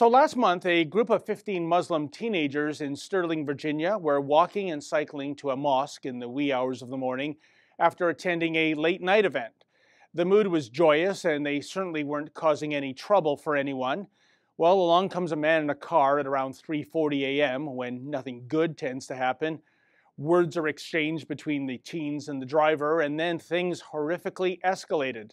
So last month, a group of 15 Muslim teenagers in Sterling, Virginia, were walking and cycling to a mosque in the wee hours of the morning after attending a late-night event. The mood was joyous, and they certainly weren't causing any trouble for anyone. Well, along comes a man in a car at around 3:40 a.m. when nothing good tends to happen. Words are exchanged between the teens and the driver, and then things horrifically escalated.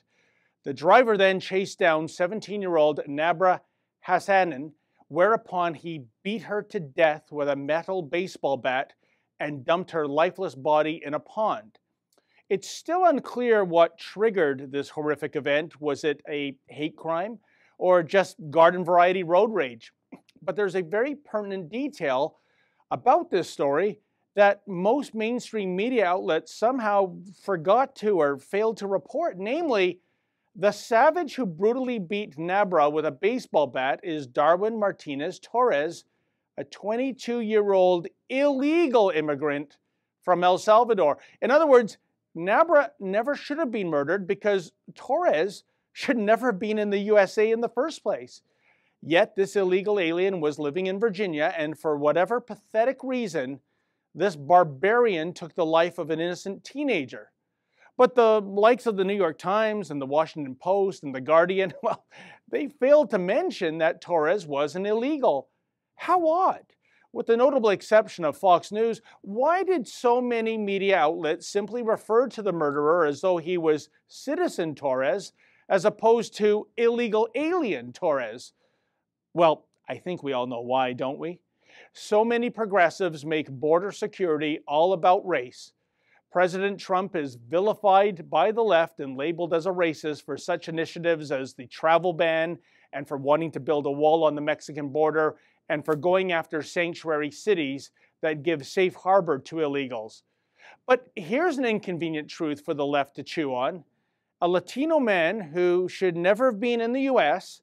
The driver then chased down 17-year-old Nabra Hassanin, whereupon he beat her to death with a metal baseball bat and dumped her lifeless body in a pond. It's still unclear what triggered this horrific event. Was it a hate crime or just garden variety road rage? But there's a very pertinent detail about this story that most mainstream media outlets somehow forgot to or failed to report, namely, the savage who brutally beat Nabra with a baseball bat is Darwin Martinez Torres, a 22-year-old illegal immigrant from El Salvador. In other words, Nabra never should have been murdered because Torres should never have been in the USA in the first place. Yet this illegal alien was living in Virginia, and for whatever pathetic reason, this barbarian took the life of an innocent teenager. But the likes of the New York Times and the Washington Post and the Guardian, well, they failed to mention that Torres was an illegal. How odd. With the notable exception of Fox News, why did so many media outlets simply refer to the murderer as though he was citizen Torres as opposed to illegal alien Torres? Well, I think we all know why, don't we? So many progressives make border security all about race. President Trump is vilified by the left and labeled as a racist for such initiatives as the travel ban and for wanting to build a wall on the Mexican border and for going after sanctuary cities that give safe harbor to illegals. But here's an inconvenient truth for the left to chew on. A Latino man who should never have been in the U.S.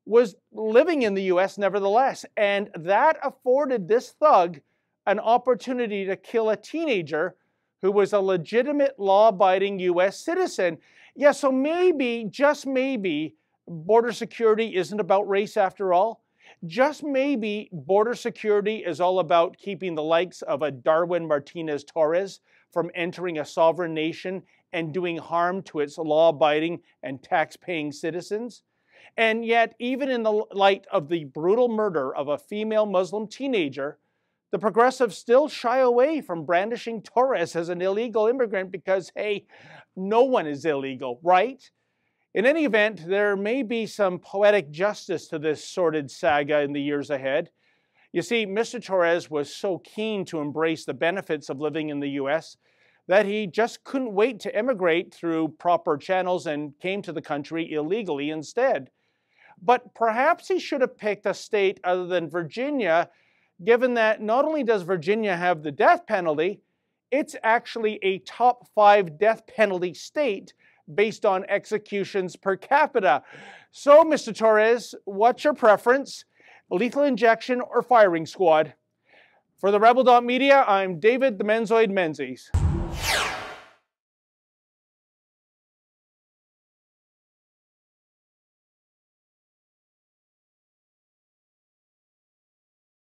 was living in the U.S. nevertheless, and that afforded this thug an opportunity to kill a teenager who was a legitimate, law-abiding U.S. citizen. Yeah, so maybe, just maybe, border security isn't about race after all. Just maybe border security is all about keeping the likes of a Darwin Martinez Torres from entering a sovereign nation and doing harm to its law-abiding and tax-paying citizens. And yet, even in the light of the brutal murder of a female Muslim teenager, the progressives still shy away from brandishing Torres as an illegal immigrant because, hey, no one is illegal, right? In any event, there may be some poetic justice to this sordid saga in the years ahead. You see, Mr. Torres was so keen to embrace the benefits of living in the U.S. that he just couldn't wait to emigrate through proper channels and came to the country illegally instead. But perhaps he should have picked a state other than Virginia, given that not only does Virginia have the death penalty, it's actually a top 5 death penalty state based on executions per capita. So, Mr. Torres, what's your preference? Lethal injection or firing squad? For the Rebel Media, I'm David the Menzoid Menzies.